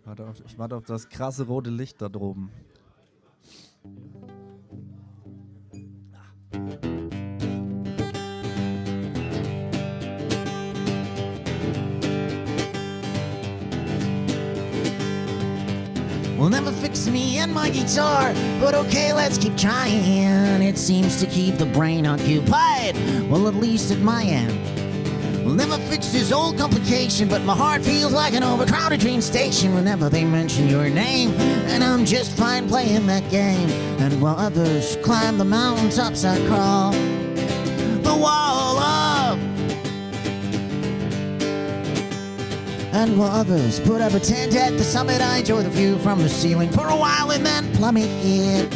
Ich warte auf das krasse rote Licht da droben. Will never fix me and my guitar, but okay, let's keep trying. It seems to keep the brain occupied, well, at least at my end. Will never fix this old complication, but my heart feels like an overcrowded train station whenever they mention your name. And I'm just fine playing that game. And while others climb the mountaintops, I crawl the wall up. And while others put up a tent at the summit, I enjoy the view from the ceiling for a while and then plummet it.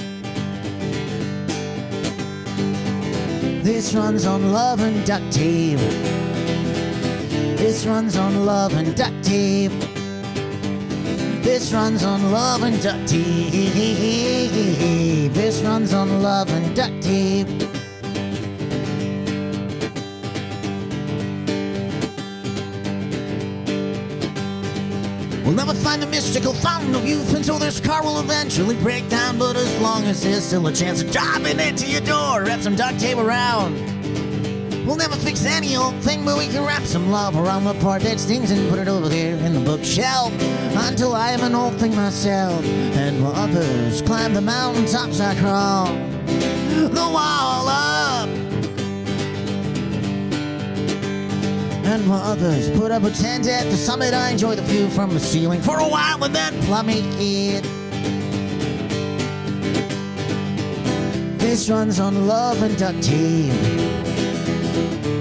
This runs on love and duct tape. This runs on love and duct tape. This runs on love and duct tape. This runs on love and duct tape. We'll never find the mystical fountain of youth, and so this car will eventually break down. But as long as there's still a chance of driving it to your door, wrap some duct tape around. We'll never fix any old thing, but we can wrap some love around the part that stings and put it over there in the bookshelf until I have an old thing myself. And while others climb the mountaintops, I crawl the wall up. And while others put up a tent at the summit, I enjoy the view from the ceiling for a while and then plummet it. This runs on love and duct tape.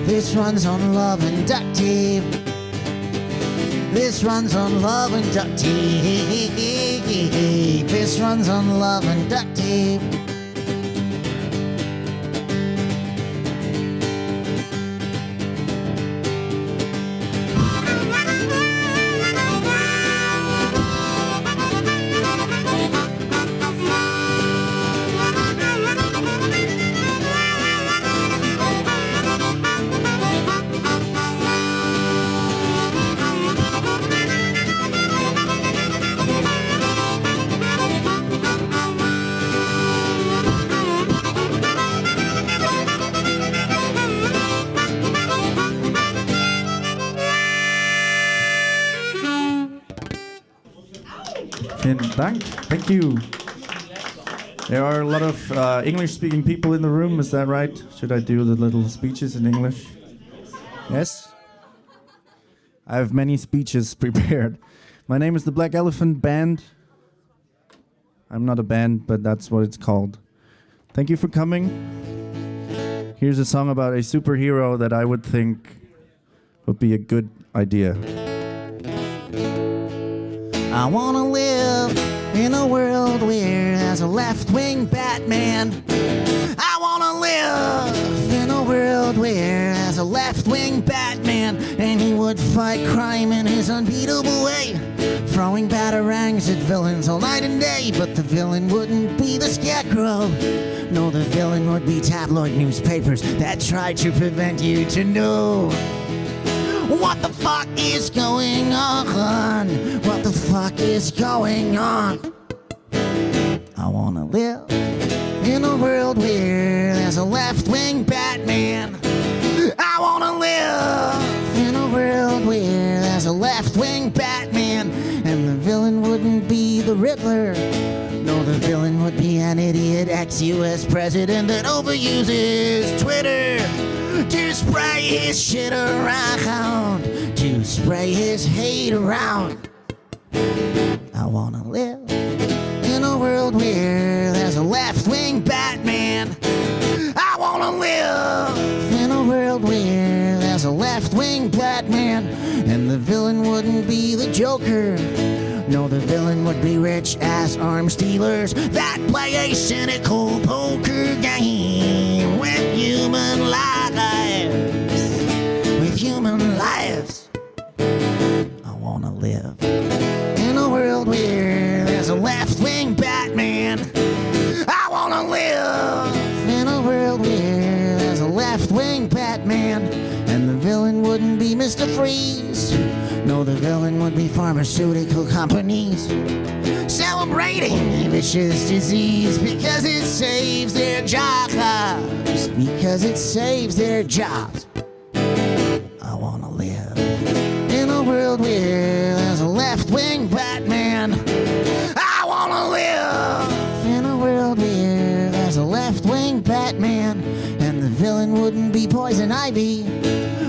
This runs on love and duct tape. This runs on love and duct tape. This runs on love and duct tape. Vielen Dank. Thank you. There are a lot of English-speaking people in the room. Is that right? Should I do the little speeches in English? Yes? I have many speeches prepared. My name is the Black Elephant Band. I'm not a band, but that's what it's called. Thank you for coming. Here's a song about a superhero that I would think would be a good idea. I wanna live in a world where there's a left-wing Batman. I wanna live in a world where there's a left-wing Batman, and he would fight crime in his unbeatable way, throwing batarangs at villains all night and day. But the villain wouldn't be the Scarecrow. No, the villain would be tabloid newspapers that tried to prevent you to know what the fuck is going on? What the fuck is going on? I wanna live in a world where there's a left-wing Batman. I wanna live in a world where there's a left-wing Batman, and the villain wouldn't be the Riddler. No, the villain would be an idiot ex-US president that overuses Twitter to spray his shit around, to spray his hate around. I wanna live in a world where there's a left-wing Batman. I wanna live in a world where there's a left-wing Batman, and the villain wouldn't be the Joker. No, the villain would be rich-ass arms dealers that play a cynical poker game with human lives. With human lives. I wanna live in a world where there's a left-wing Batman. I wanna live in a world where there's a left-wing Batman, and the villain wouldn't be Mr. Freeze. No, No, the villain would be pharmaceutical companies celebrating vicious disease because it saves their jobs. Because it saves their jobs. I wanna live in a world where there's a left-wing Batman. I wanna live in a world where there's a left-wing Batman, and the villain wouldn't be Poison Ivy.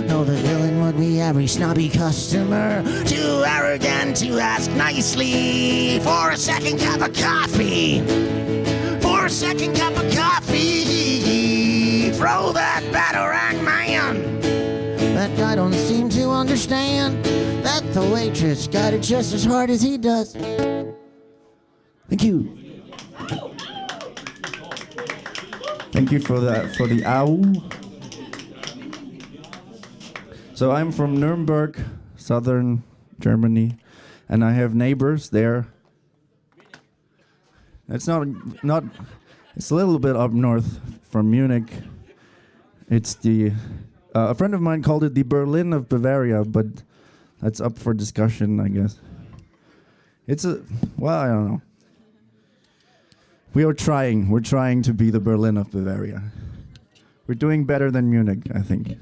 No, the villain would be every snobby customer, too arrogant to ask nicely for a second cup of coffee. For a second cup of coffee, throw that batarang man. That guy don't seem to understand that the waitress got it just as hard as he does. Thank you. Thank you for the owl. So I'm from Nuremberg, southern Germany, and I have neighbors there. It's not. It's a little bit up north from Munich. It's the. A friend of mine called it the Berlin of Bavaria, but that's up for discussion, I guess. It's a. Well, I don't know. We are trying. We're trying to be the Berlin of Bavaria. We're doing better than Munich, I think.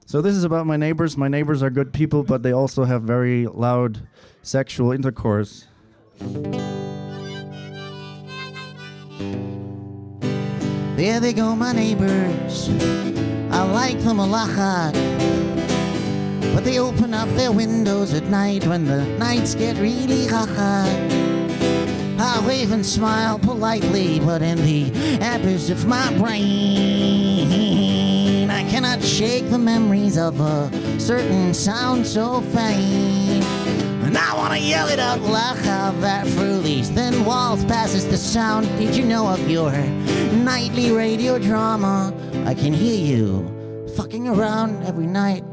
So this is about my neighbors. My neighbors are good people, but they also have very loud sexual intercourse. There they go, my neighbors. I like them a lot. But they open up their windows at night when the nights get really hot. I wave and smile politely, but in the abyss of my brain, I cannot shake the memories of a certain sound so faint. And I wanna yell it out loud that through these thin walls passes the sound. Did you know of your nightly radio drama? I can hear you fucking around every night.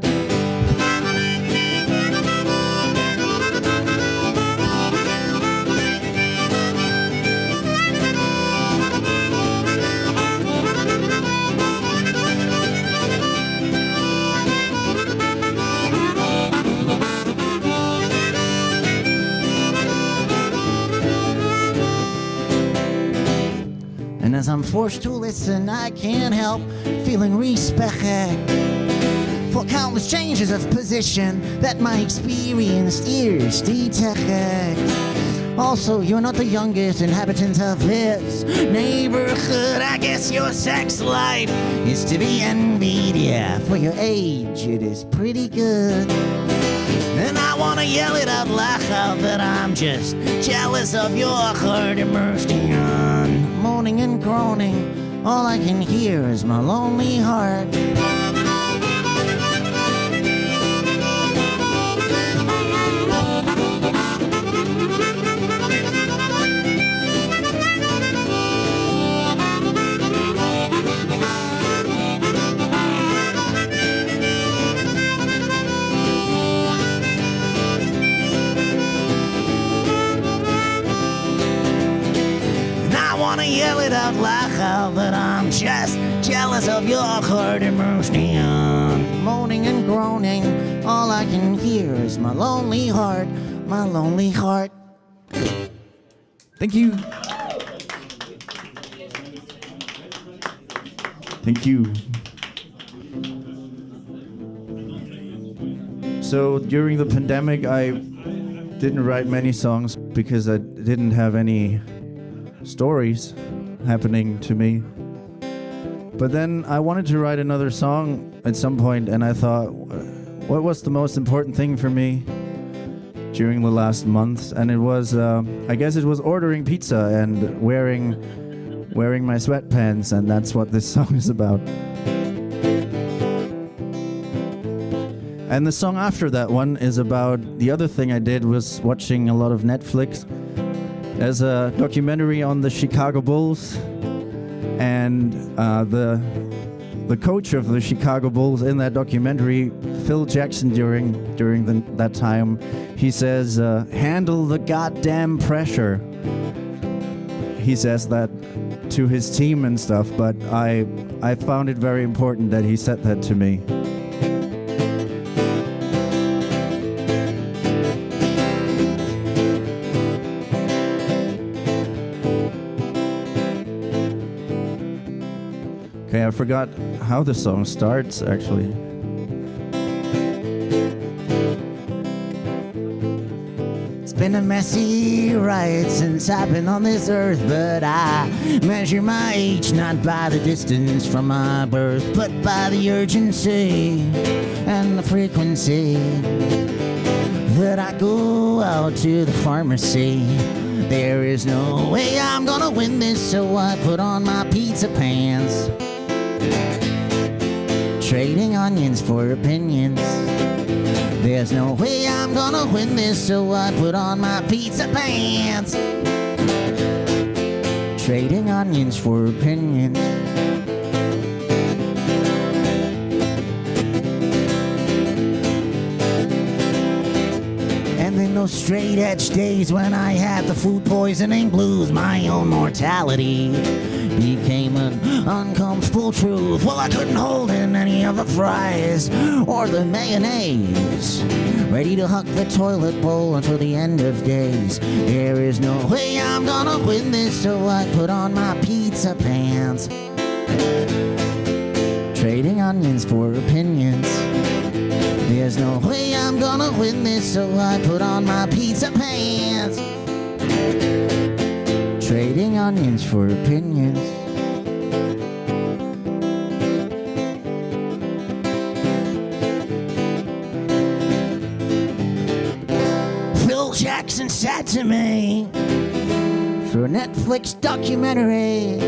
And as I'm forced to listen, I can't help feeling respect for countless changes of position that my experienced ears detect. Also, you're not the youngest inhabitant of this neighborhood. I guess your sex life is to be envied. Yeah, for your age, it is pretty good. And I wanna yell it out loud that I'm just jealous of your heart immersed in moaning and groaning. All I can hear is my lonely heart. Yell it out loud that I'm just jealous of your heart immersed in moaning and groaning. All I can hear is my lonely heart, my lonely heart. Thank you. Thank you. So during the pandemic, I didn't write many songs because I didn't have any stories happening to me. But then I wanted to write another song at some point, and I thought, what was the most important thing for me during the last month? And it was, I guess it was ordering pizza and wearing my sweatpants, and that's what this song is about. And the song after that one is about the other thing I did was watching a lot of Netflix. There's a documentary on the Chicago Bulls, and the coach of the Chicago Bulls in that documentary, Phil Jackson, during that time, he says, "Handle the goddamn pressure." He says that to his team and stuff, but I found it very important that he said that to me. Okay, I forgot how the song starts, actually. It's been a messy ride since I've been on this earth, but I measure my age not by the distance from my birth, but by the urgency and the frequency that I go out to the pharmacy. There is no way I'm gonna win this, so I put on my pizza pants, trading onions for opinions. There's no way I'm gonna win this, so I put on my pizza pants, trading onions for opinions. And then those straight edge days when I had the food poisoning blues, my own mortality became an uncomfortable truth. Well, I couldn't hold in any of the fries or the mayonnaise, ready to huck the toilet bowl until the end of days. There is no way I'm gonna win this, so I put on my pizza pants, trading onions for opinions. There's no way I'm gonna win this, so I put on my pizza pants, trading onions for opinions. Phil Jackson said to me for a Netflix documentary,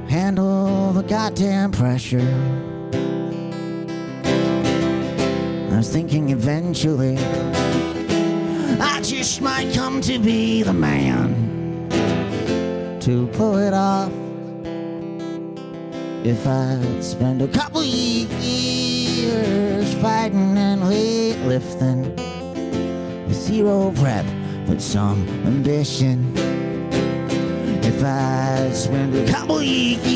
handle the goddamn pressure. I was thinking eventually I just might come to be the man to pull it off. If I spend a couple years fighting and weightlifting with zero prep but some ambition. If I spend a couple years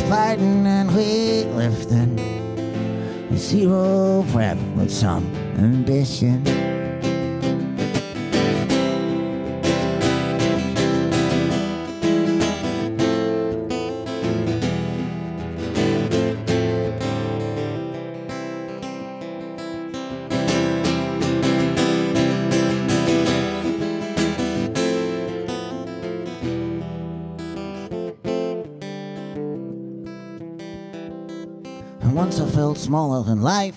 fighting and weightlifting with zero prep but some ambition. Once I felt smaller than life,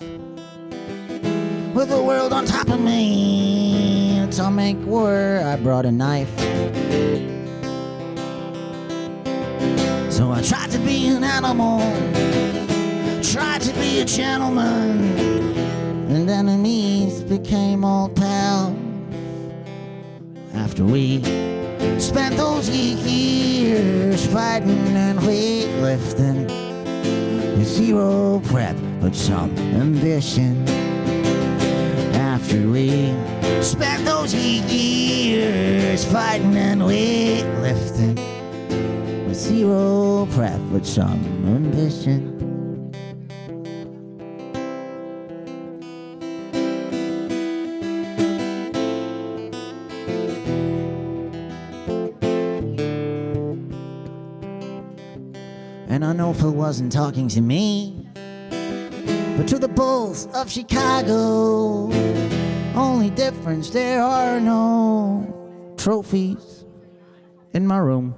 with the world on top of me. To make war, I brought a knife. So I tried to be an animal, tried to be a gentleman, and enemies became old pals. After we spent those years fighting and weightlifting, zero prep, but some ambition. After we spent those years fighting and weightlifting, with zero prep, but some ambition. And I know Phil wasn't talking to me, but to the Bulls of Chicago. Only difference, there are no trophies in my room.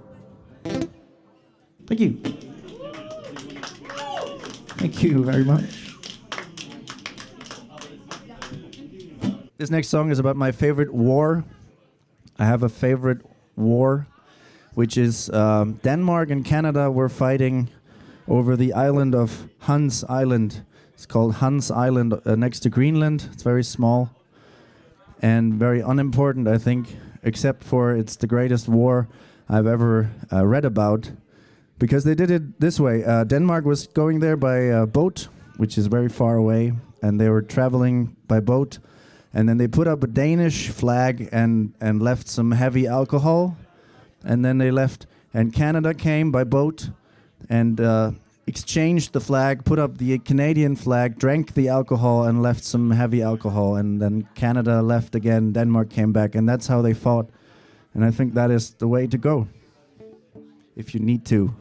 Thank you. Thank you very much. This next song is about my favorite war. I have a favorite war, which is Denmark and Canada were fighting over the island of Hans Island. It's called Hans Island next to Greenland. It's very small and very unimportant, I think, except for it's the greatest war I've ever read about, because they did it this way. Denmark was going there by boat, which is very far away, and they were traveling by boat, and then they put up a Danish flag and left some heavy alcohol. And then they left, and Canada came by boat and exchanged the flag, put up the Canadian flag, drank the alcohol, and left some heavy alcohol. And then Canada left again, Denmark came back, and that's how they fought. And I think that is the way to go, if you need to.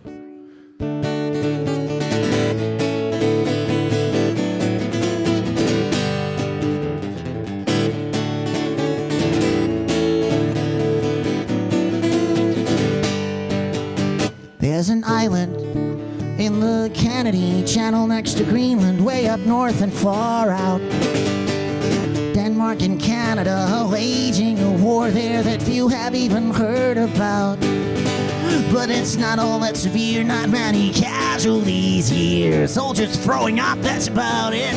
There's an island in the Kennedy Channel next to Greenland, way up north and far out. Denmark and Canada waging a war there that few have even heard about. But it's not all that severe, not many casualties here. Soldiers throwing up, that's about it.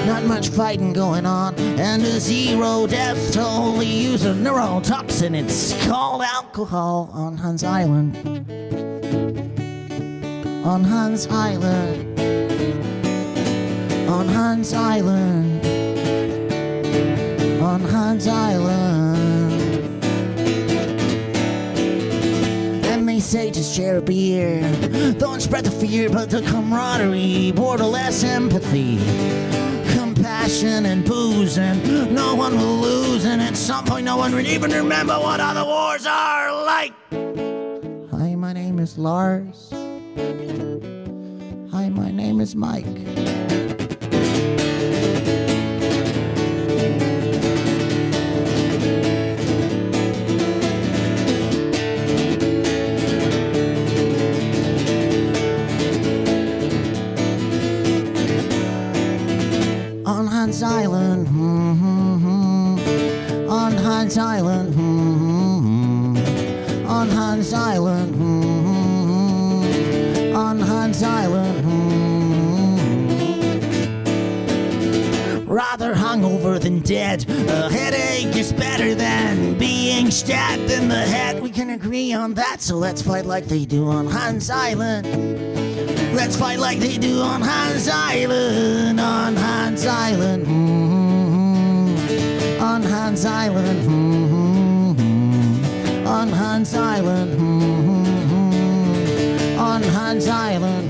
Not much fighting going on, and a zero death toll. We use a neurotoxin, it's called alcohol on Hans Island. On Hans Island. On Hans Island. On Hans Island. And they say just share a beer. Don't spread the fear, but the camaraderie. Borderless empathy. Compassion and booze, and no one will lose. And at some point no one would even remember what other wars are like. Hi, my name is Lars. Hi, my name is Mike. On Hans Island, on Hans Island, on Hans Island, on Hans Island. Rather hungover than dead. A headache is better than being stabbed in the head. We can agree on that, so let's fight like they do on Hans Island. Let's fight like they do on Hans Island. On Hans Island. On Hans Island. On Hans Island. On Hans Island.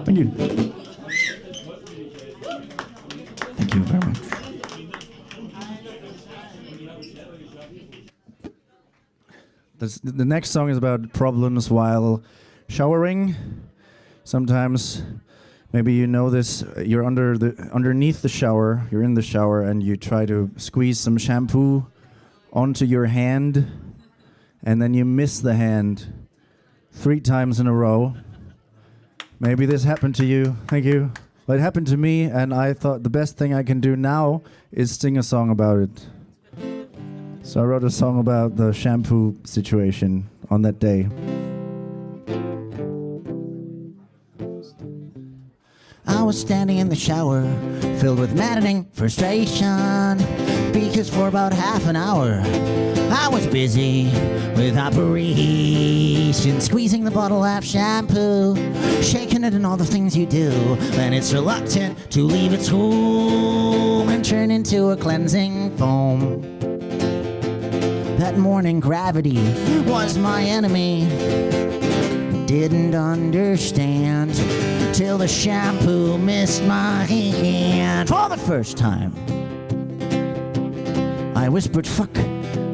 Thank you. Thank you very much. The next song is about problems while showering. Sometimes, maybe you know this, you're underneath the shower, you're in the shower, and you try to squeeze some shampoo onto your hand, and then you miss the hand 3 times in a row. Maybe this happened to you. Thank you. Well, it happened to me, and I thought the best thing I can do now is sing a song about it. So I wrote a song about the shampoo situation on that day. I was standing in the shower, filled with maddening frustration, because for about half an hour I was busy with operation, squeezing the bottle of shampoo, shaking it and all the things you do, and it's reluctant to leave its home and turn into a cleansing foam. That morning gravity was my enemy. Didn't understand till the shampoo missed my hand for the first time. I whispered fuck,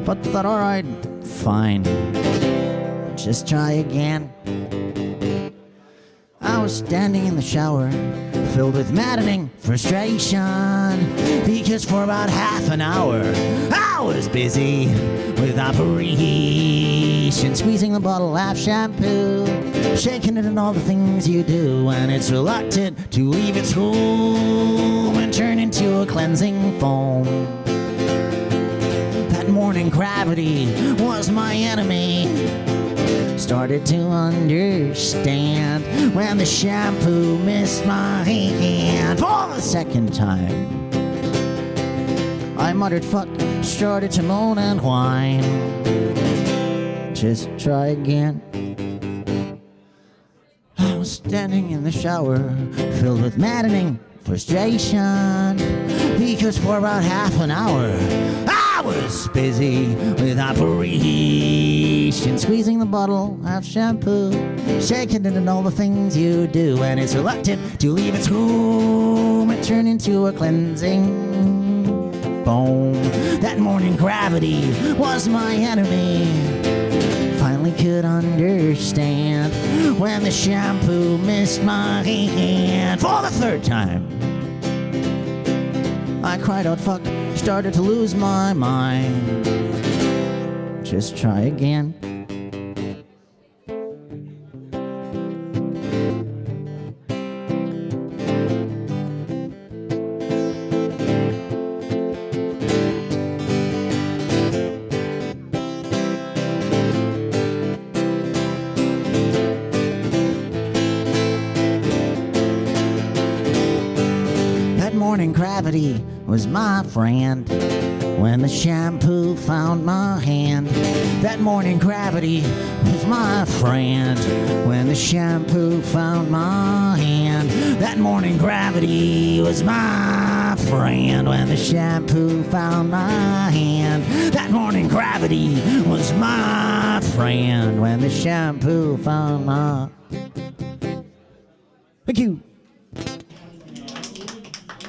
but thought alright, fine, just try again. I was standing in the shower, filled with maddening frustration, because for about half an hour I was busy with operation, squeezing the bottle of shampoo, shaking it and all the things you do, and it's reluctant to leave its home and turn into a cleansing foam. That morning gravity was my enemy. Started to understand when the shampoo missed my hand for the second time. I muttered fuck, started to moan and whine. Just try again. I was standing in the shower, filled with maddening frustration, because for about half an hour I was busy with operation, squeezing the bottle of shampoo, shaking it and all the things you do, and it's reluctant to leave its room and turn into a cleansing foam. That morning gravity was my enemy. Finally could understand when the shampoo missed my hand for the third time. I cried out fuck, started to lose my mind. Just try again. Gravity was my friend when the shampoo found my hand. That morning gravity was my friend when the shampoo found my hand. That morning gravity was my friend when the shampoo found my hand. That morning gravity was my friend when the shampoo found my... Thank you.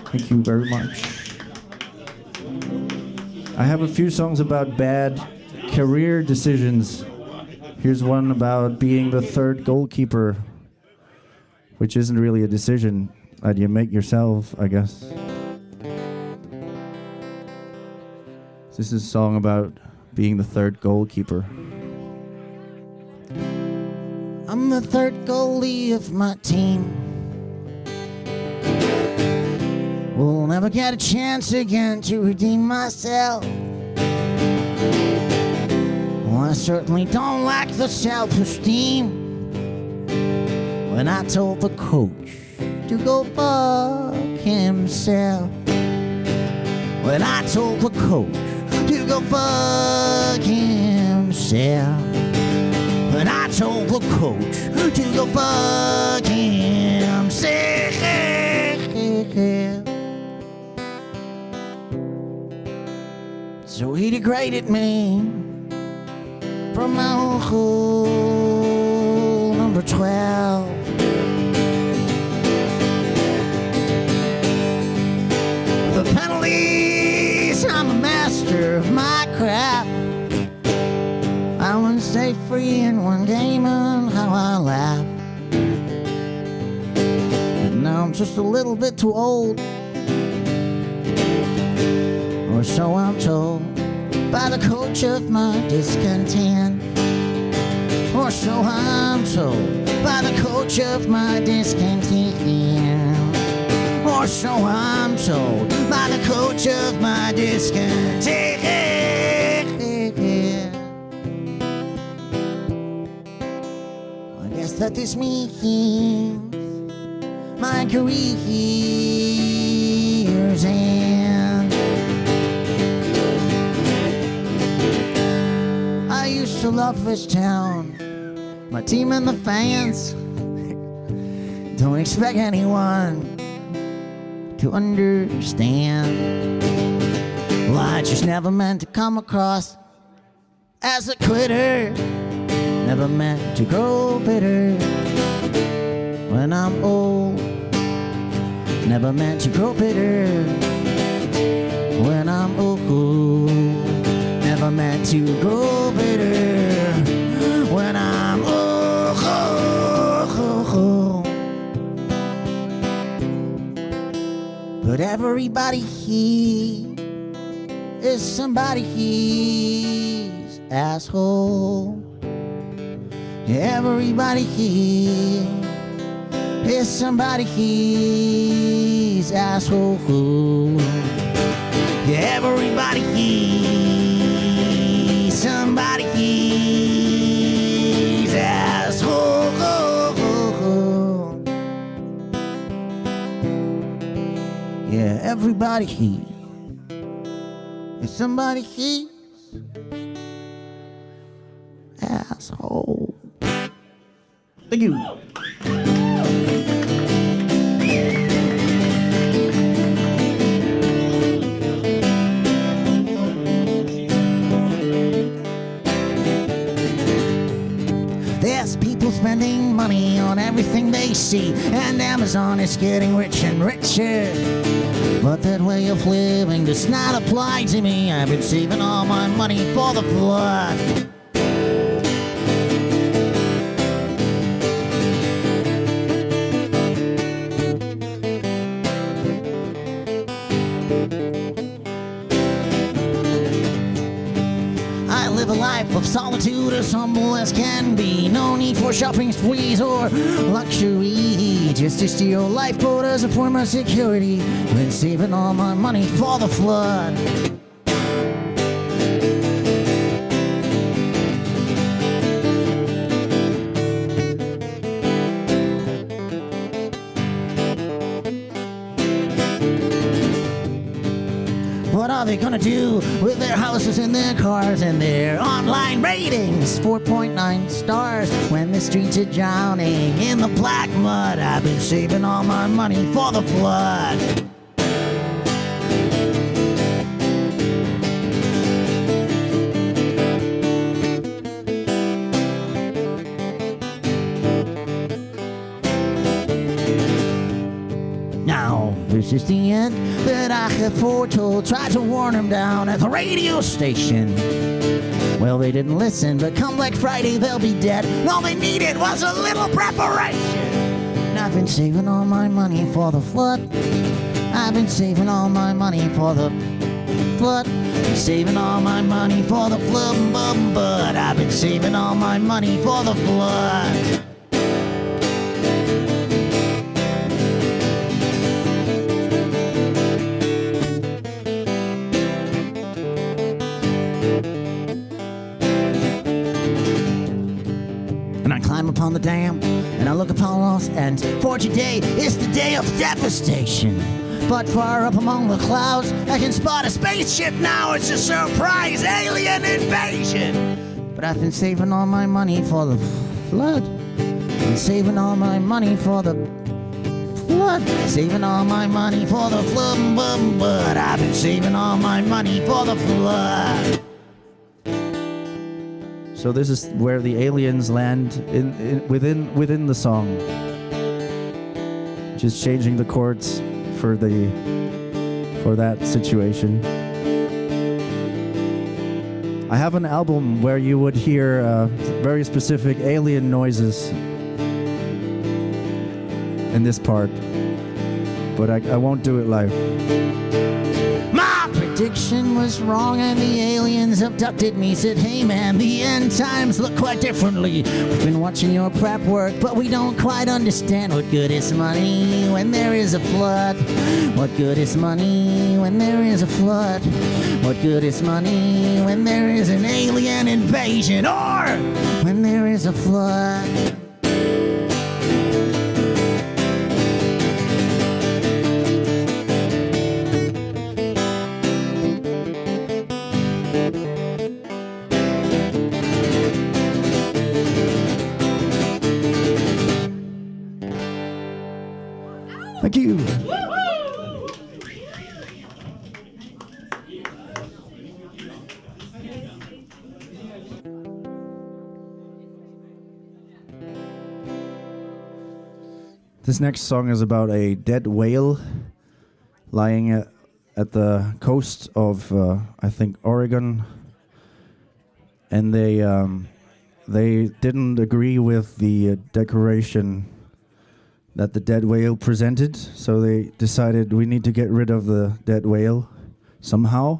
Thank you very much. I have a few songs about bad career decisions. Here's one about being the third goalkeeper, which isn't really a decision that you make yourself, I guess. This is a song about being the third goalkeeper. I'm the third goalie of my team. Will never get a chance again to redeem myself. Well, I certainly don't lack the self-esteem. When I told the coach to go fuck himself. When I told the coach to go fuck himself. When I told the coach to go fuck himself. So he degraded me from my hole number 12. The penalties, I'm a master of my craft. I wouldn't stay free in one game and how I laugh. But now I'm just a little bit too old, or so I'm told by the coach of my discontent. Or so I'm told by the coach of my discontent. Or so I'm told by the coach of my discontent. I guess that this means my career's end. I used to love this town, my team and the fans. Don't expect anyone to understand. Well, I just never meant to come across as a quitter. Never meant to grow bitter when I'm old. Never meant to grow bitter when I'm old. Never meant to grow bitter when I'm old. But everybody here is somebody's asshole. Everybody here is somebody's asshole. Everybody here, somebody's asshole. Yeah, everybody here is somebody's asshole. Thank you. spending money on everything they see, and Amazon is getting rich and richer. But that way of living does not apply to me. I've been saving all my money for the flood. I live a life of solitude as humble as can be. No need for shopping sprees or luxury. Just to steal lifeboat as a form of security. Been saving all my money for the flood. What are they gonna do with their houses and their cars and their online ratings? 4.9 stars when the streets are drowning in the black mud. I've been saving all my money for the flood. Now, this is the end that I have foretold. Tried to warn them down at the radio station. Well, they didn't listen, but come Black Friday, they'll be dead. And all they needed was a little preparation. And I've been saving all my money for the flood. I've been saving all my money for the flood. Saving all my money for the flood, but I've been saving all my money for the flood. Climb upon the dam, and I look upon us, and for today is the day of devastation. But far up among the clouds, I can spot a spaceship now. It's a surprise alien invasion. But I've been saving all my money for the flood. Been saving all my money for the flood. Saving all my money for the flood, but I've been saving all my money for the flood. So this is where the aliens land within the song. Just changing the chords for that situation. I have an album where you would hear very specific alien noises in this part, but I won't do it live. Prediction was wrong and the aliens abducted me. Said, hey man, the end times look quite differently. We've been watching your prep work, but we don't quite understand. What good is money when there is a flood? What good is money when there is a flood? What good is money when there is an alien invasion or when there is a flood? Thank you. This next song is about a dead whale lying at the coast of, I think, Oregon. And they didn't agree with the declaration that the dead whale presented, so they decided we need to get rid of the dead whale somehow.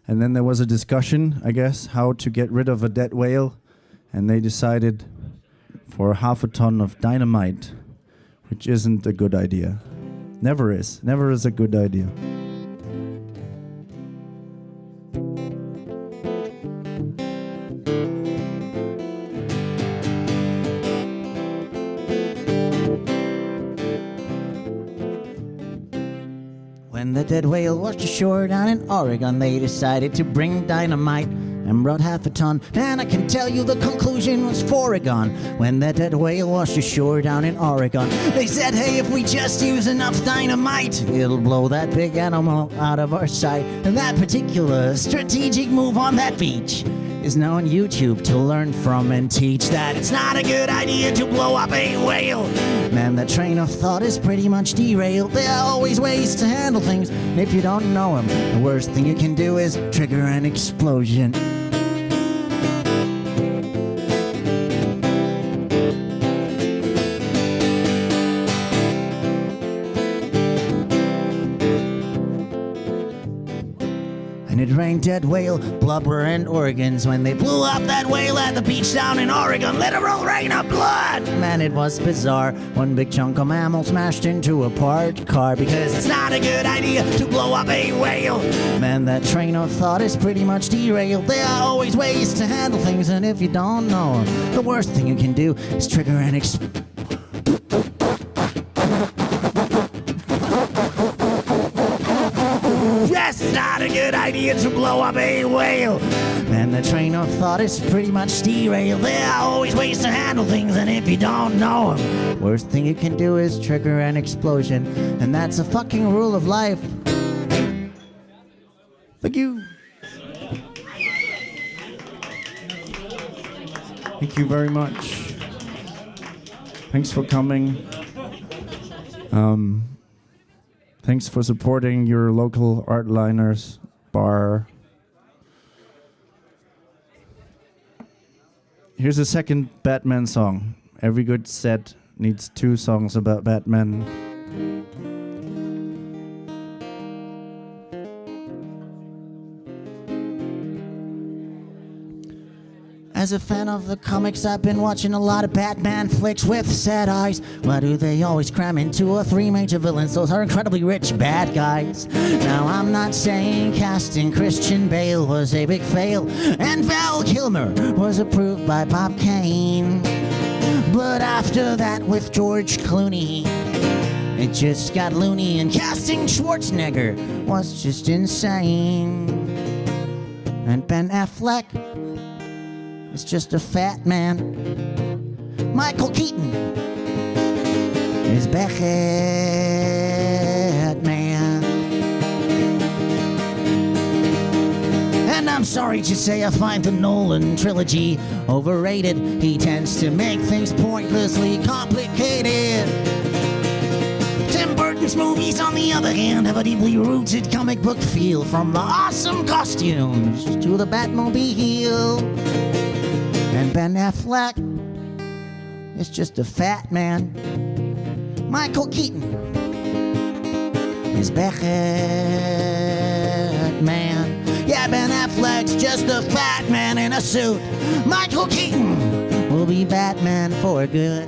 And then there was a discussion, I guess, how to get rid of a dead whale, and they decided for 1/2 ton of dynamite, which isn't a good idea. Never is a good idea. When the dead whale washed ashore down in Oregon, they decided to bring dynamite and brought 1/2 ton. And I can tell you the conclusion was foregone. When that dead whale washed ashore down in Oregon, they said, hey, if we just use enough dynamite, it'll blow that big animal out of our sight. And that particular strategic move on that beach is now on YouTube to learn from and teach that it's not a good idea to blow up a whale. Man, that train of thought is pretty much derailed. There are always ways to handle things, and if you don't know them, the worst thing you can do is trigger an explosion. And it rained dead whale, blubber, and organs when they blew up that whale at the beach down in Oregon. Literal rain of blood! Man, it was bizarre. One big chunk of mammal smashed into a parked car because it's not a good idea to blow up a whale. Man, that train of thought is pretty much derailed. There are always ways to handle things, and if you don't know, the worst thing you can do is trigger an explosion. Yes, it's not a good idea to blow up a whale. Man, the train of thought is pretty much derailed. There are always ways to handle things, and if you don't know them, worst thing you can do is trigger an explosion. And that's a fucking rule of life. Thank you. Thank you very much. Thanks for coming. Thanks for supporting your local Artliners bar. Here's a second Batman song. Every good set needs 2 songs about Batman. As a fan of the comics, I've been watching a lot of Batman flicks with sad eyes. Why do they always cram into 3 major villains? Those are incredibly rich bad guys. Now, I'm not saying casting Christian Bale was a big fail, and Val Kilmer was approved by Bob Kane. But after that, with George Clooney, it just got loony, and casting Schwarzenegger was just insane. And Ben Affleck, it's just a fat man. Michael Keaton is Batman. And I'm sorry to say I find the Nolan trilogy overrated. He tends to make things pointlessly complicated. Tim Burton's movies, on the other hand, have a deeply rooted comic book feel, from the awesome costumes to the Batmobile. And Ben Affleck is just a fat man. Michael Keaton is Batman. Yeah, Ben Affleck's just a fat man in a suit. Michael Keaton will be Batman for good.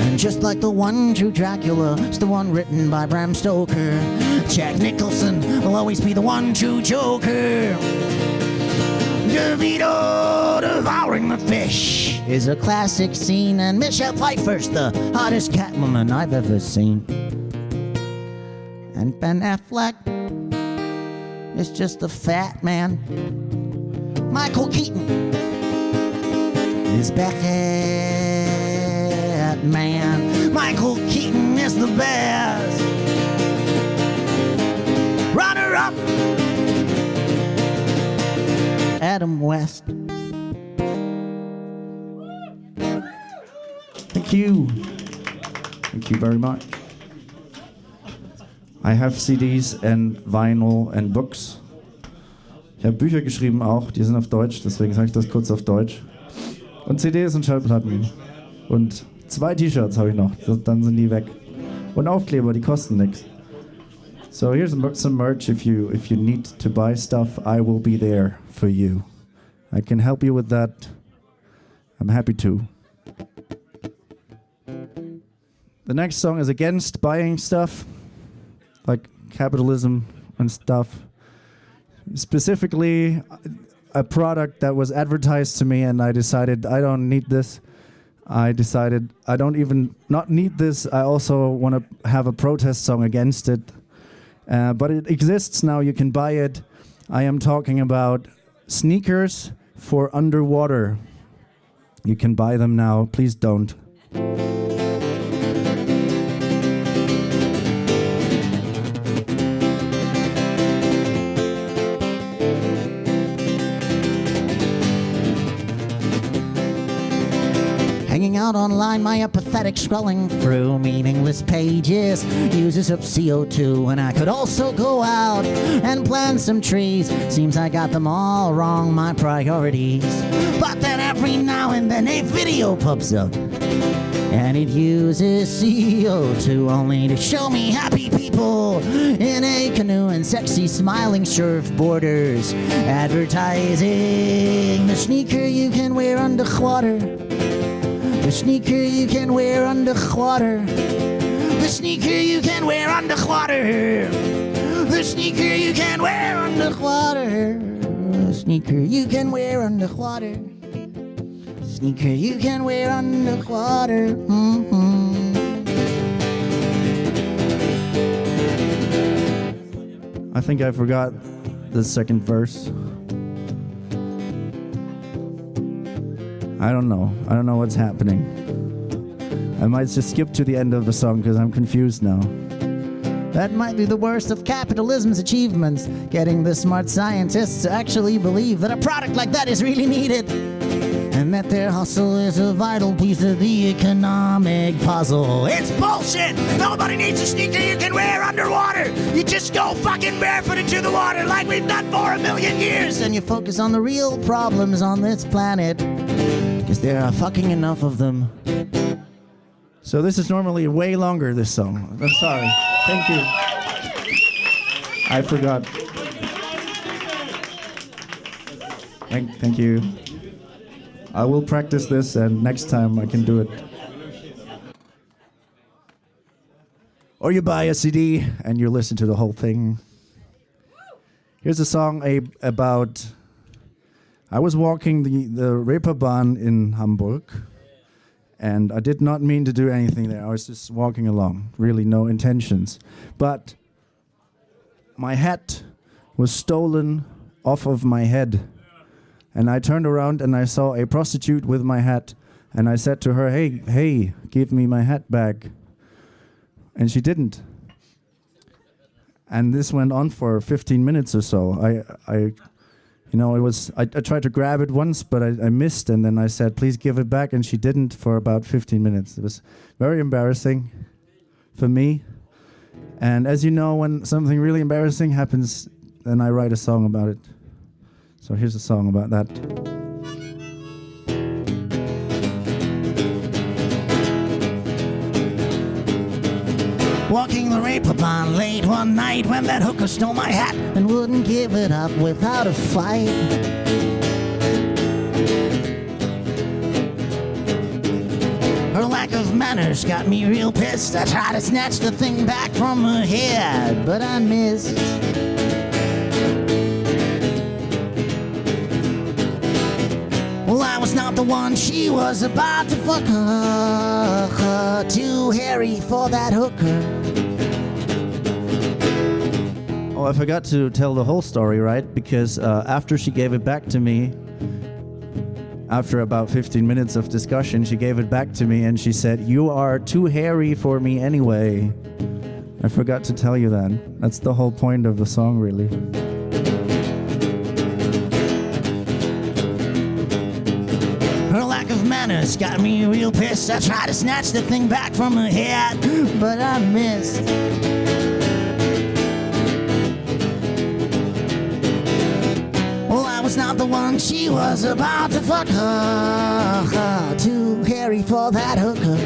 And just like the one true Dracula is the one written by Bram Stoker, Jack Nicholson will always be the one true Joker. DeVito devouring the fish is a classic scene, and Michelle Pfeiffer's the hottest Catwoman I've ever seen. And Ben Affleck is just a fat man. Michael Keaton is Batman. Michael Keaton is the best. Runner up, Adam West. Thank you. Thank you very much. I have CDs and vinyl and books. Ich habe Bücher geschrieben auch, die sind auf Deutsch, deswegen sage ich das kurz auf Deutsch. Und CDs und Schallplatten. Und 2 T-Shirts habe ich noch, dann sind die weg. Und Aufkleber, die kosten nichts. So here's some merch. If you need to buy stuff, I will be there for you. I can help you with that. I'm happy to. The next song is against buying stuff, like capitalism and stuff. Specifically, a product that was advertised to me, and I decided I don't need this. I decided I don't even not need this. I also want to have a protest song against it. But it exists now, you can buy it. I am talking about sneakers for underwater. You can buy them now, please don't. out online, my apathetic scrolling through meaningless pages uses up CO2, and I could also go out and plant some trees. Seems I got them all wrong, my priorities. But then every now and then a video pops up, and it uses CO2 only to show me happy people in a canoe and sexy smiling surfboarders advertising the sneaker you can wear underwater. The sneaker you can wear underwater. The sneaker you can wear underwater. The sneaker you can wear underwater. The sneaker you can wear underwater. Sneaker you can wear underwater. I think I forgot the second verse. I don't know. I don't know what's happening. I might just skip to the end of the song because I'm confused now. That might be the worst of capitalism's achievements, getting the smart scientists to actually believe that a product like that is really needed, and that their hustle is a vital piece of the economic puzzle. It's bullshit! Nobody needs a sneaker you can wear underwater! You just go fucking barefoot into the water like we've done for 1,000,000 years, and you focus on the real problems on this planet, because there are fucking enough of them. So this is normally way longer, this song. I'm sorry. Thank you. I forgot. Thank you. I will practice this, and next time I can do it. Or you buy a CD and you listen to the whole thing. Here's a song about... I was walking the Reeperbahn in Hamburg, and I did not mean to do anything there. I was just walking along, really no intentions. But my hat was stolen off of my head. And I turned around and I saw a prostitute with my hat. And I said to her, hey, give me my hat back. And she didn't. And this went on for 15 minutes or so. I tried to grab it once, but I missed, and then I said, please give it back, and she didn't for about 15 minutes. It was very embarrassing for me. And as you know, when something really embarrassing happens, then I write a song about it. So here's a song about that. Walking the Reeperbahn late one night when that hooker stole my hat and wouldn't give it up without a fight. Her lack of manners got me real pissed. I tried to snatch the thing back from her head, but I missed. Well, I was not the one she was about to fuck her. Too hairy for that hooker. Oh, I forgot to tell the whole story, right? Because after she gave it back to me, after about 15 minutes of discussion, she gave it back to me and she said, "You are too hairy for me anyway." I forgot to tell you that. That's the whole point of the song, really. Her lack of manners got me real pissed. I tried to snatch the thing back from her head, but I missed. Well, I was not the one she was about to fuck her. Too hairy for that hooker.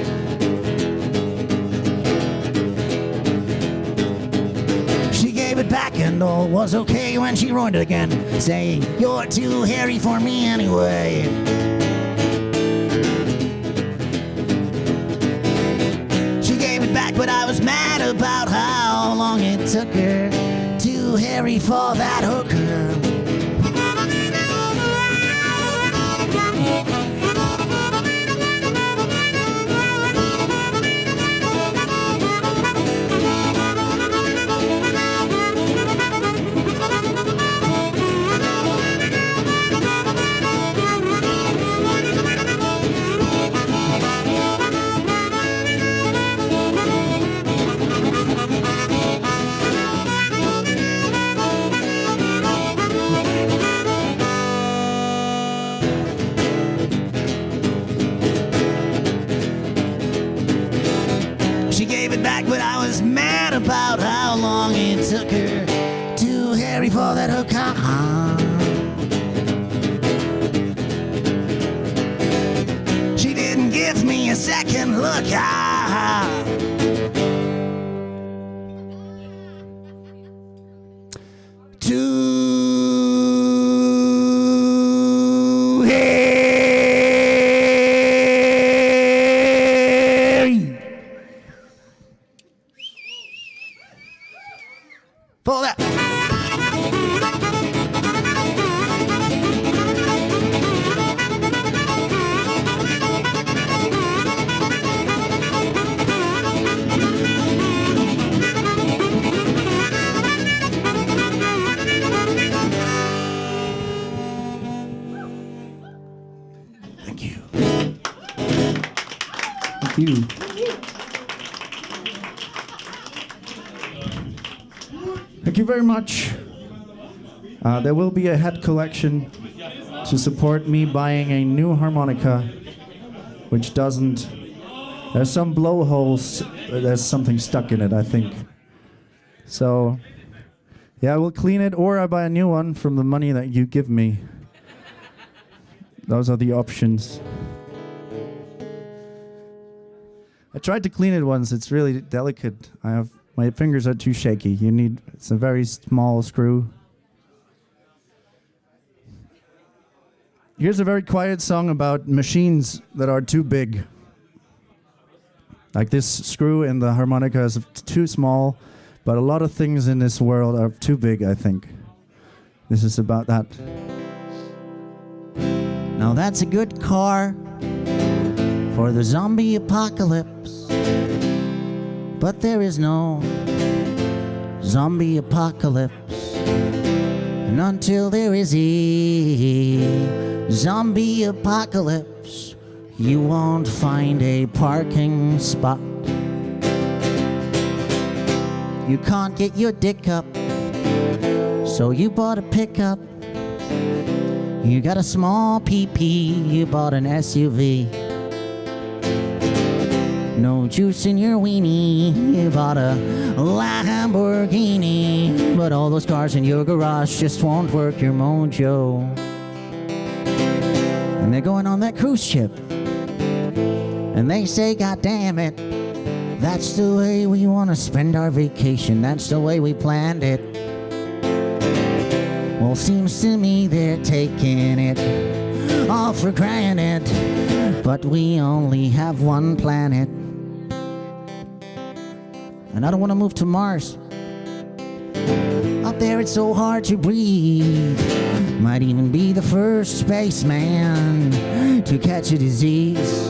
She gave it back and all was okay when she ruined it again, saying, "You're too hairy for me anyway." But I was mad about how long it took her. Too hairy for that hooker. hooker, too hairy for that hooker. She didn't give me a second look. Too hairy for that. Thank you. Thank you. Thank you very much. There will be a head collection to support me buying a new harmonica, which doesn't... There's some blowholes, there's something stuck in it, I think. So, yeah, we'll clean it, or I buy a new one from the money that you give me. Those are the options. I tried to clean it once, it's really delicate. My fingers are too shaky. It's a very small screw. Here's a very quiet song about machines that are too big. Like this screw in the harmonica is too small, but a lot of things in this world are too big, I think. This is about that. Now that's a good car for the zombie apocalypse. But there is no zombie apocalypse. And until there is a zombie apocalypse, you won't find a parking spot. You can't get your dick up, so you bought a pickup. You got a small PP, you bought an SUV. No juice in your weenie, you bought a Lamborghini. But all those cars in your garage just won't work your mojo. And they're going on that cruise ship, and they say, God damn it, that's the way we want to spend our vacation, that's the way we planned it. Well, seems to me they're taking it all for granted, but we only have one planet. And I don't want to move to Mars. Up there it's so hard to breathe. Might even be the first spaceman to catch a disease.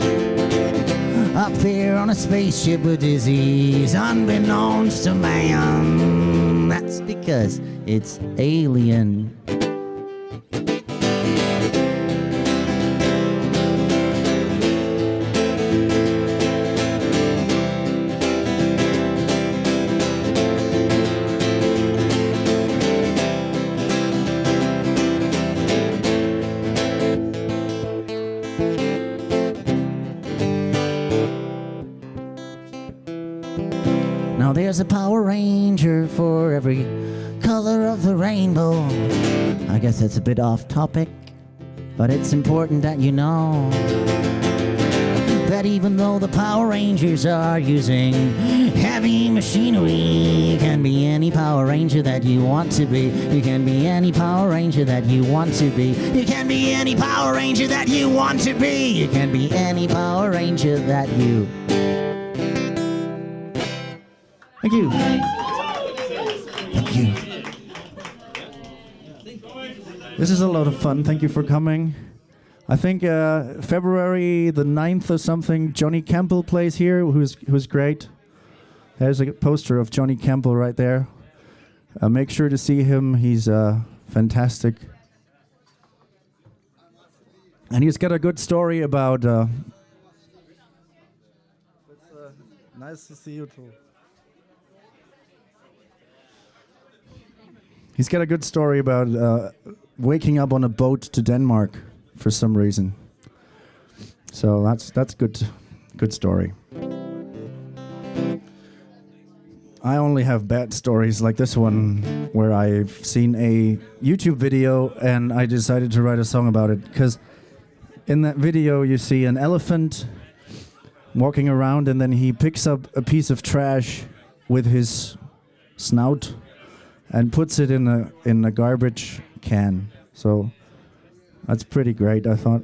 Up there on a spaceship with disease, unbeknownst to man. That's because it's alien. Now there's a Power Ranger for every color of the rainbow. I guess that's a bit off topic, but it's important that you know that even though the Power Rangers are using heavy machinery, you can be any Power Ranger that you want to be. You can be any Power Ranger that you want to be. You can be any Power Ranger that you want to be. You can be any Power Ranger that you... Thank you. Thank you. This is a lot of fun. Thank you for coming. I think February the 9th or something, Johnny Campbell plays here, who's great. There's a poster of Johnny Campbell right there. Make sure to see him. He's fantastic. And he's got a good story about... nice to see you too. He's got a good story about waking up on a boat to Denmark for some reason. So that's good story. I only have bad stories like this one, where I've seen a YouTube video and I decided to write a song about it. Because in that video you see an elephant walking around and then he picks up a piece of trash with his snout and puts it in a garbage can. So that's pretty great, I thought.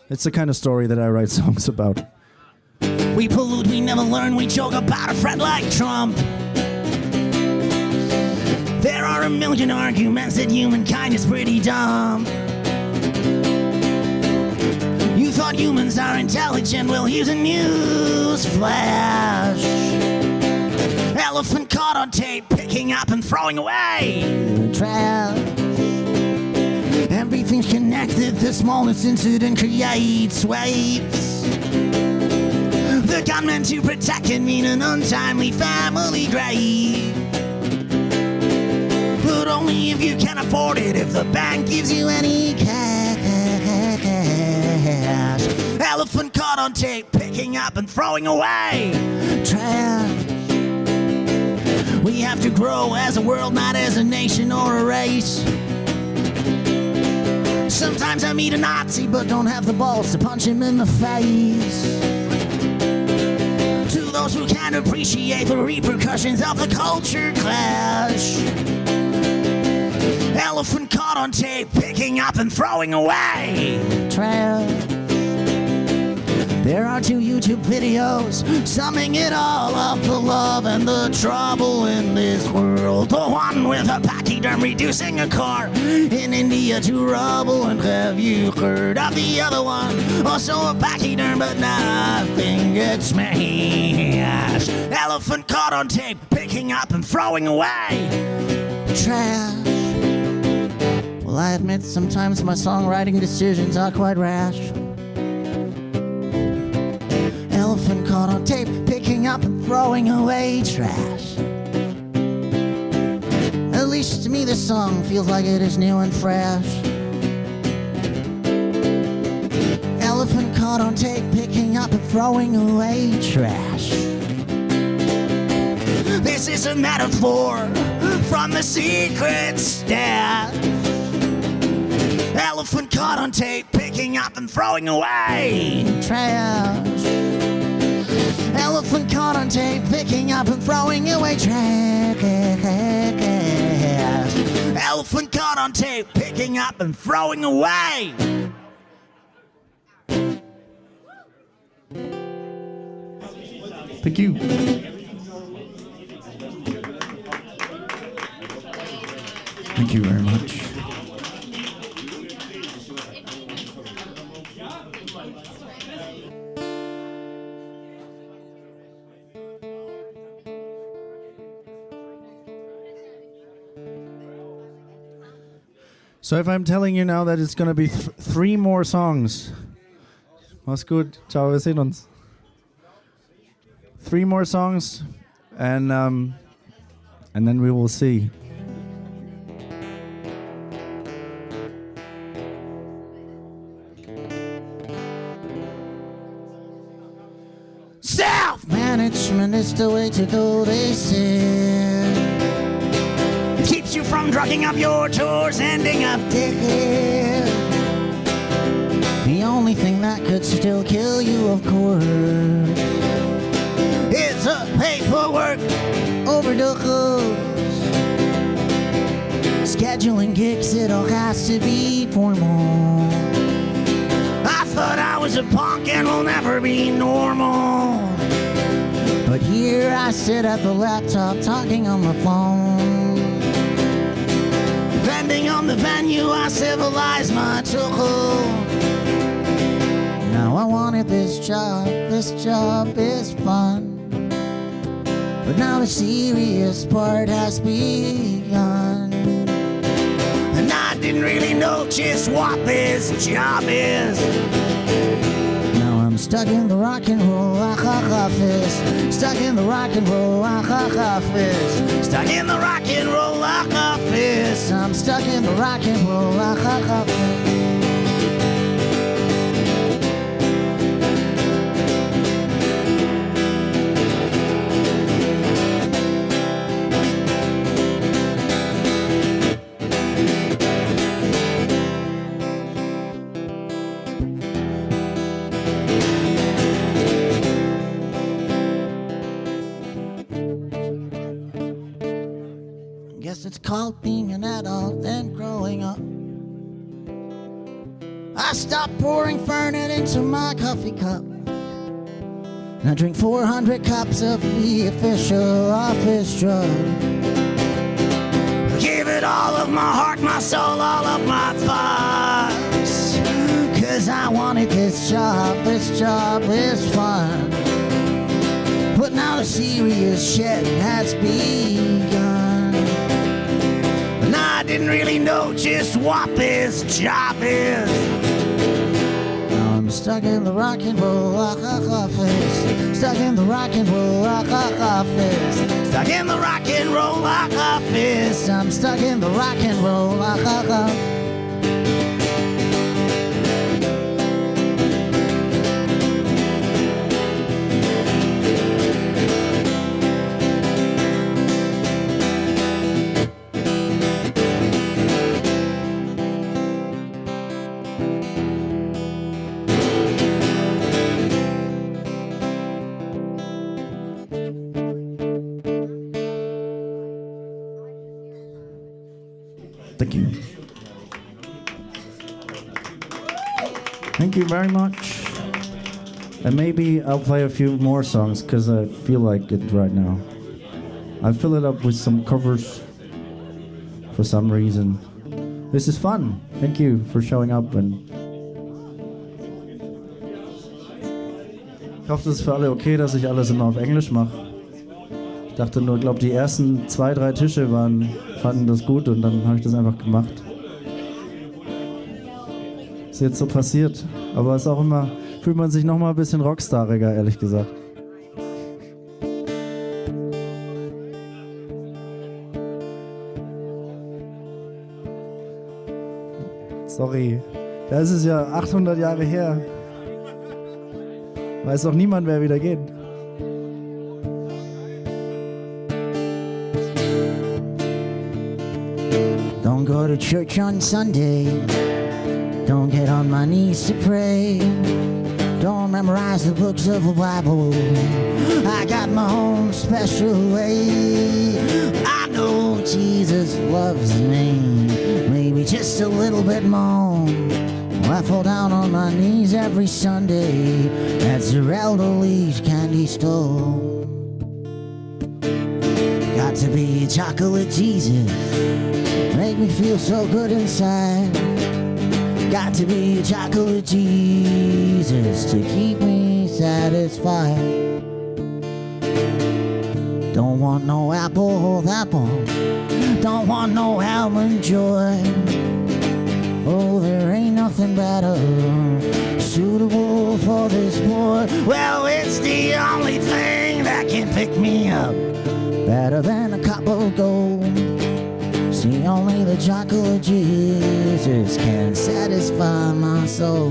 It's the kind of story that I write songs about. We pollute, we never learn, we joke about a friend like Trump. There are a million arguments that humankind is pretty dumb. You thought humans are intelligent, well here's a news flash. Elephant caught on tape, picking up and throwing away trash. Everything's connected, the smallest incident creates waves. The gunman to protect can mean an untimely family grave. But only if you can afford it, if the bank gives you any cash. Elephant caught on tape, picking up and throwing away trash. We have to grow as a world, not as a nation or a race. Sometimes I meet a Nazi, but don't have the balls to punch him in the face. To those who can't appreciate the repercussions of the culture clash. Elephant caught on tape, picking up and throwing away trash. There are 2 YouTube videos summing it all up, the love and the trouble in this world. The one with a pachyderm reducing a car in India to rubble. And have you heard of the other one? Also a pachyderm, but nothing gets smashed. Elephant caught on tape, picking up and throwing away trash. Well, I admit sometimes my songwriting decisions are quite rash. Elephant caught on tape, picking up and throwing away trash. At least to me this song feels like it is new and fresh. Elephant caught on tape, picking up and throwing away trash. This is a metaphor from the secret stash. Elephant caught on tape, picking up and throwing away trash. Elephant caught on tape, picking up and throwing away trash. Elephant caught on tape, picking up and throwing away. Thank you. Thank you very much. So if I'm telling you now that it's gonna be 3 more songs, mach's gut, ciao, wir sehen uns. 3 more songs, and then we will see. Self-management is the way to go, they say. It keeps you from drugging up your tours, ending up dead. The only thing that could still kill you, of course, is a paperwork overdose. Scheduling gigs, it all has to be formal. I thought I was a punk and will never be normal. But here I sit at the laptop talking on the phone. Depending on the venue, I civilize my tone. Now I wanted this job is fun. But now the serious part has begun. And I didn't really know just what this job is. Now I'm stuck in the rock and roll office. Stuck in the rock and roll office. Stuck in the rock and roll office. I'm stuck in the rock and roll office. guess it's called being an adult and growing up. I stopped pouring Fernet into my coffee cup. And I drink 400 cups of the official office drug. I gave it all of my heart, my soul, all of my thoughts. 'Cause I wanted this job is fun. But now the serious shit has begun. And I didn't really know just what this job is. Now I'm stuck in the rock and roll office. Stuck in the rock and roll office. Stuck in the rock and roll office. I'm stuck in the rock and roll office. Thank you. Thank you very much. And maybe I'll play a few more songs because I feel like it right now. I fill it up with some covers for some reason. This is fun. Thank you for showing up. Und ich hoffe, das ist für alle okay, dass ich alles immer auf Englisch mache. Ich dachte nur, ich glaube, die ersten 2, 3 Tische fanden das gut und dann habe ich das einfach gemacht. Ist jetzt so passiert. Aber es ist auch immer, fühlt man sich noch mal ein bisschen rockstariger, ehrlich gesagt. Sorry, das ist ja 800 Jahre her. Weiß doch niemand, wer wieder geht. Don't go to church on Sunday. Don't get on my knees to pray. Don't memorize the books of the Bible. I got my own special way. I know Jesus loves me, maybe just a little bit more. I fall down on my knees every Sunday at Sir Elderly's candy store. Got to be a chocolate Jesus, make me feel so good inside. Got to be a chocolate Jesus to keep me satisfied. Don't want no apple, don't want no almond joy. Oh, there ain't nothing better suitable for this boy. Well, it's the only thing that can pick me up better than a cup of gold. See, only the chocolate Jesus can satisfy my soul.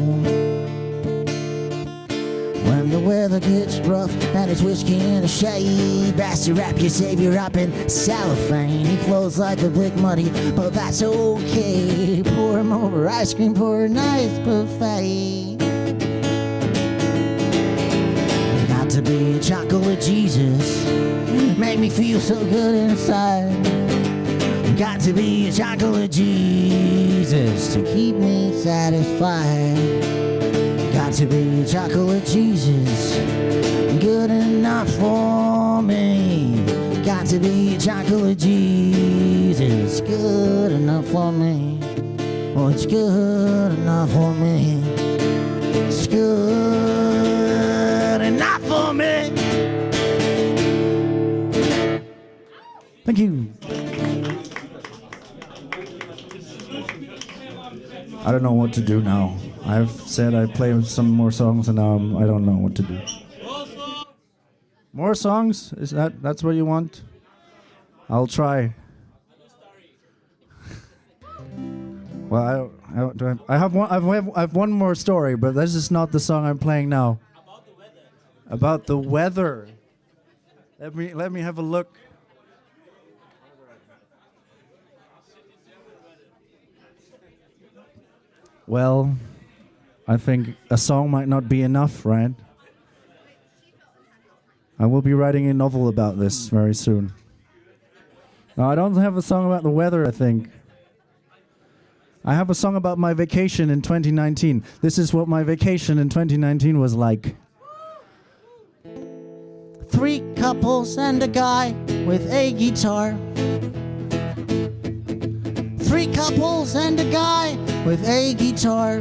When the weather gets rough and it's whiskey in the shade, best to wrap your savior up in cellophane. He flows like a big muddy, but that's okay. Pour him over ice cream for a nice buffet. Got to be a chocolate Jesus, make me feel so good inside. Got to be a chocolate Jesus to keep me satisfied. Got to be a chocolate Jesus, good enough for me. Got to be a chocolate Jesus, good enough for me. Oh, it's good enough for me. It's good enough for me. Thank you. I don't know what to do now. I've said I'd play some more songs and now I don't know what to do. More songs? That's what you want? I'll try. Well, I have one more story, but this is not the song I'm playing now. About the weather. Let me have a look. Well, I think a song might not be enough, right? I will be writing a novel about this very soon. No, I don't have a song about the weather, I think. I have a song about my vacation in 2019. This is what my vacation in 2019 was like. 3 couples and a guy with a guitar. 3 couples and a guy with a guitar.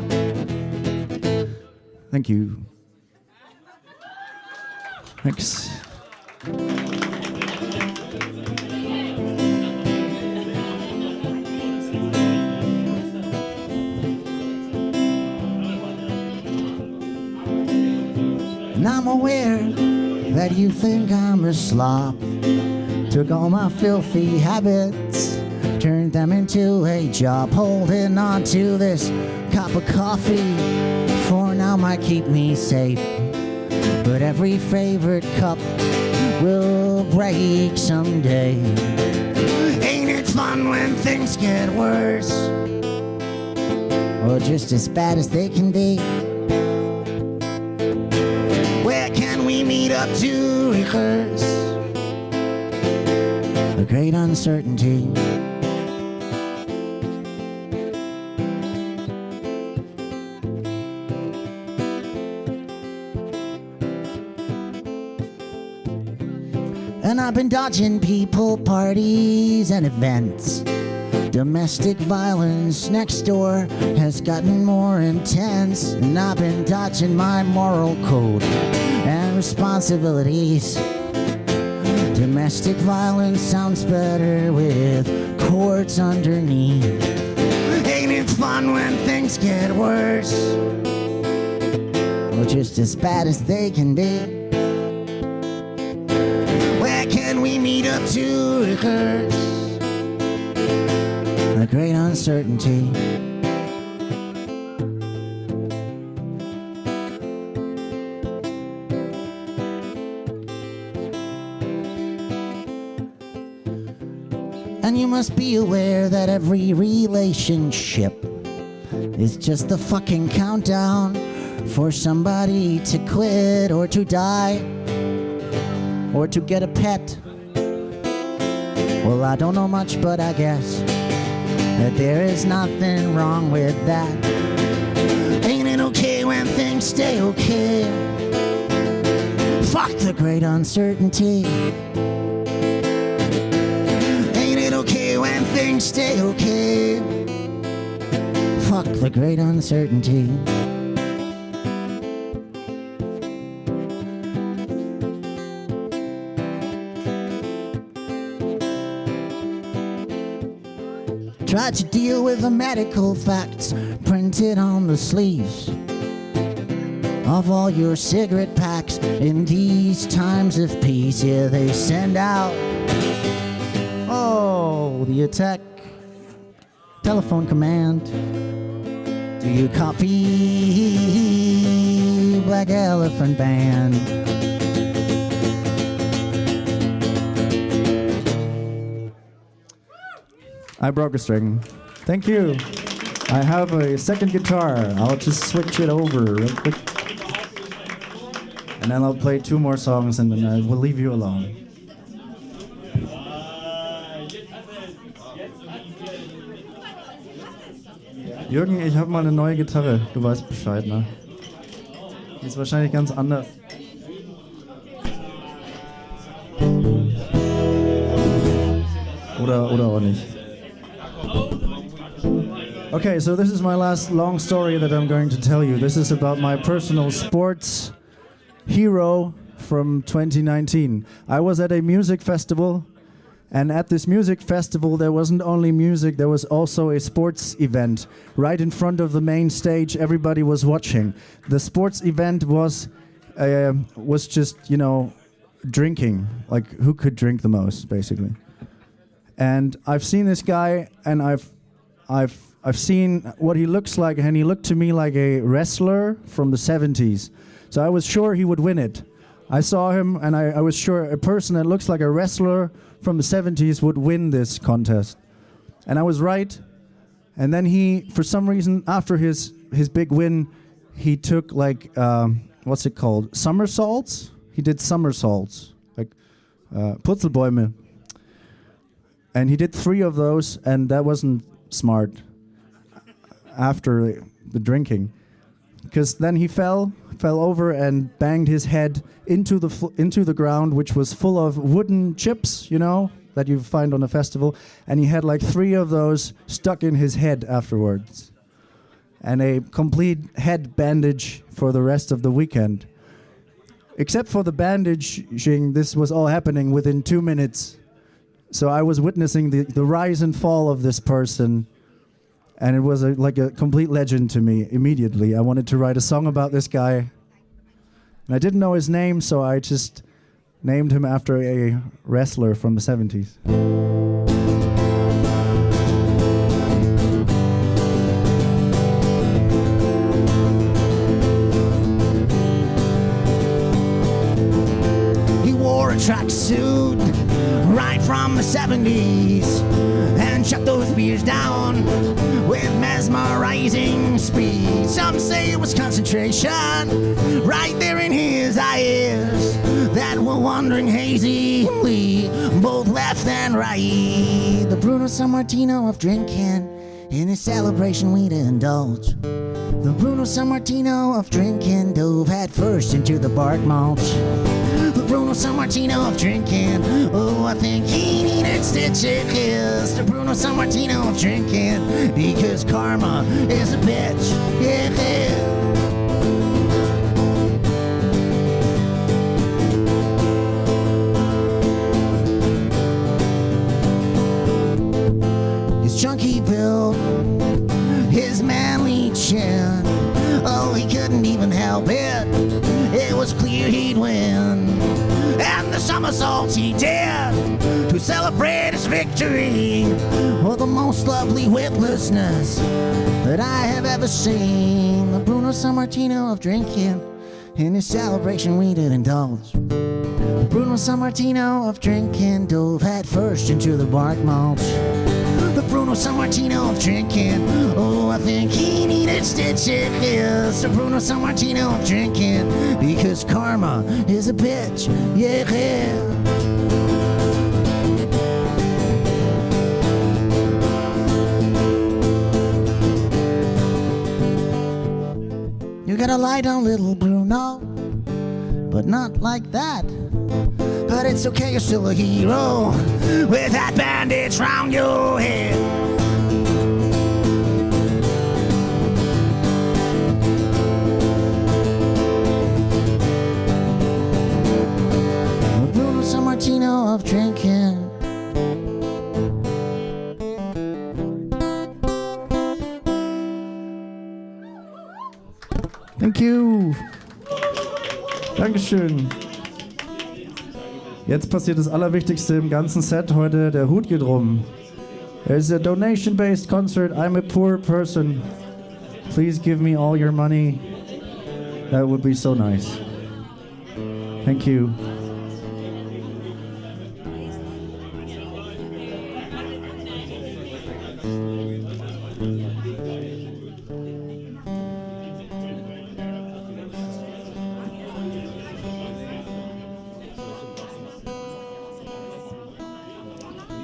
Thank you. Thanks. And I'm aware that you think I'm a slob. Took all my filthy habits, turned them into a job. Holding on to this cup of coffee for now might keep me safe. But every favorite cup will break someday. Ain't it fun when things get worse? Or just as bad as they can be? Where can we meet up to rehearse? The great uncertainty. And I've been dodging people, parties, and events. Domestic violence next door has gotten more intense. And I've been dodging my moral code and responsibilities. Domestic violence sounds better with chords underneath. Ain't it fun when things get worse? Or just as bad as they can be? We meet up to rehearse the great uncertainty. And you must be aware that every relationship is just the fucking countdown for somebody to quit or to die or to get a pet. Well, I don't know much, but I guess that there is nothing wrong with that. Ain't it okay when things stay okay? Fuck the great uncertainty. Ain't it okay when things stay okay? Fuck the great uncertainty. Try to deal with the medical facts printed on the sleeves of all your cigarette packs in these times of peace. Yeah, they send out, oh, the attack telephone command. Do you copy Black Elephant Band? I broke a string. Thank you. I have a second guitar. I'll just switch it over real quick. And then I'll play 2 more songs and then I will leave you alone. Jürgen, ich habe mal eine neue Gitarre. Du weißt Bescheid, ne? Die ist wahrscheinlich ganz anders. Oder auch nicht. Okay, so this is my last long story that I'm going to tell you. This is about my personal sports hero from 2019. I was at a music festival, and at this music festival there wasn't only music, there was also a sports event. Right in front of the main stage, everybody was watching. The sports event was just, you know, drinking. Like, who could drink the most, basically. And I've seen this guy, and I've seen what he looks like, and he looked to me like a wrestler from the 70s. So I was sure he would win it. I saw him, and I was sure a person that looks like a wrestler from the 70s would win this contest. And I was right. And then he, for some reason, after his big win, he took like, what's it called? Somersaults? He did somersaults, like Purzelbäume. And he did 3 of those, and that wasn't smart after the drinking. Because then he fell over and banged his head into the ground, which was full of wooden chips, you know, that you find on a festival. And he had like 3 of those stuck in his head afterwards. And a complete head bandage for the rest of the weekend. Except for the bandaging, this was all happening within 2 minutes. So I was witnessing the rise and fall of this person. And it was like a complete legend to me immediately. I wanted to write a song about this guy. And I didn't know his name, so I just named him after a wrestler from the 70s. He wore a tracksuit right from the 70s and chucked those beers down with mesmerizing speed. Some say it was concentration right there in his eyes that were wandering hazily both left and right. The Bruno Sammartino of drinking, in his celebration we'd indulge. The Bruno Sammartino of drinking dove head first into the bark mulch. The Bruno Sammartino of drinking, oh, I think he needed stitches. The Bruno Sammartino of drinking, because karma is a bitch, yeah. His chunky build, his manly chin, oh, he couldn't even help it. It was clear he'd win. And the somersaults he did to celebrate his victory were the most lovely witlessness that I have ever seen. The Bruno Sammartino of drinking, in his celebration we did indulge. The Bruno Sammartino of drinking dove head first into the bark mulch. The Bruno Sammartino of drinking, oh, I think he needed stitches. The Bruno Sammartino of drinking, because karma is a bitch, yeah. You gotta lie down, little Bruno, but not like that. But it's okay, you're still a hero with that bandage round your head. The Bruno Sammartino of drinking. Thank you. Dankeschön. Jetzt passiert das Allerwichtigste im ganzen Set heute. Der Hut geht rum. It's a donation-based concert. I'm a poor person. Please give me all your money. That would be so nice. Thank you.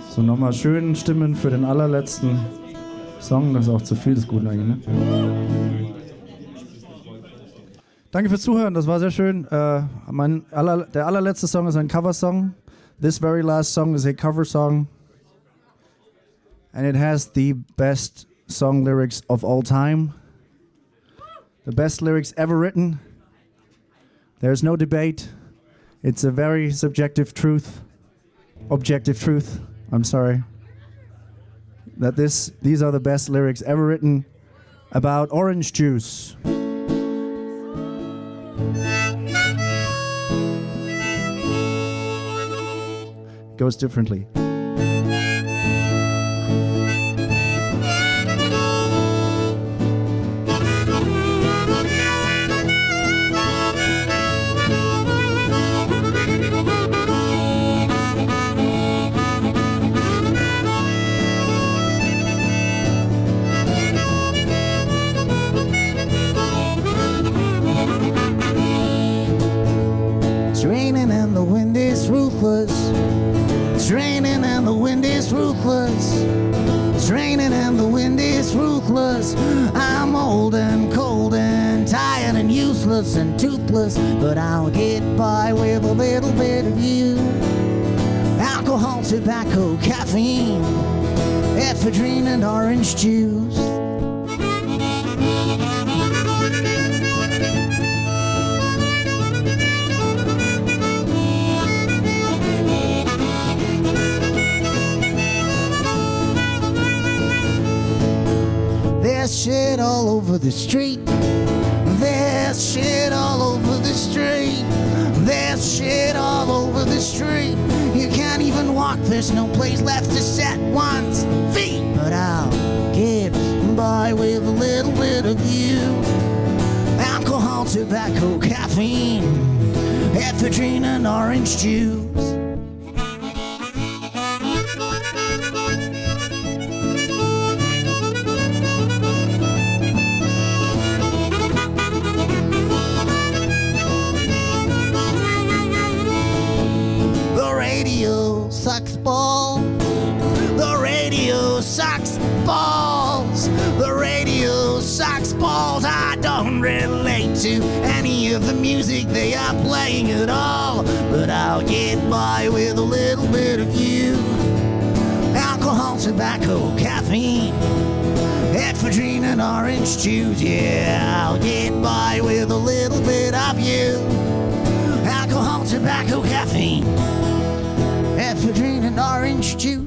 So, nochmal schön Stimmen für den allerletzten Song. Das ist auch zu viel des Guten eigentlich, ne? Danke fürs Zuhören, das war sehr schön. Der allerletzte Song ist ein Coversong. This very last song is a cover song. And it has the best song lyrics of all time. The best lyrics ever written. There's no debate. It's a very subjective truth. Objective truth. I'm sorry. That these are the best lyrics ever written about orange juice. Goes differently. It's raining and the wind is ruthless. It's raining and the wind is ruthless. I'm old and cold and tired and useless and toothless, but I'll get by with a little bit of you. Alcohol, tobacco, caffeine, ephedrine and orange juice. There's shit all over the street. There's shit all over the street. There's shit all over the street. You can't even walk, there's no place left to set one's feet. But I'll get by with a little bit of you. Alcohol, tobacco, caffeine, ephedrine and orange juice. Sucks balls. The radio sucks balls. The radio sucks balls. I don't relate to any of the music they are playing at all, but I'll get by with a little bit of you. Alcohol, tobacco, caffeine, ephedrine and orange juice. Yeah, I'll get by with a little bit of you. Alcohol, tobacco, caffeine, ephedrine and orange juice.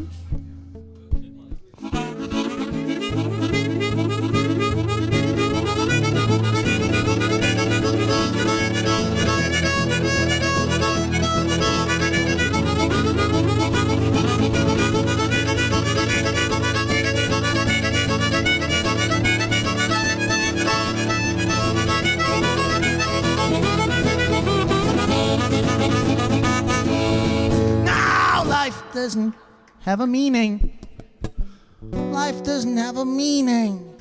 Doesn't have a meaning. Life doesn't have a meaning.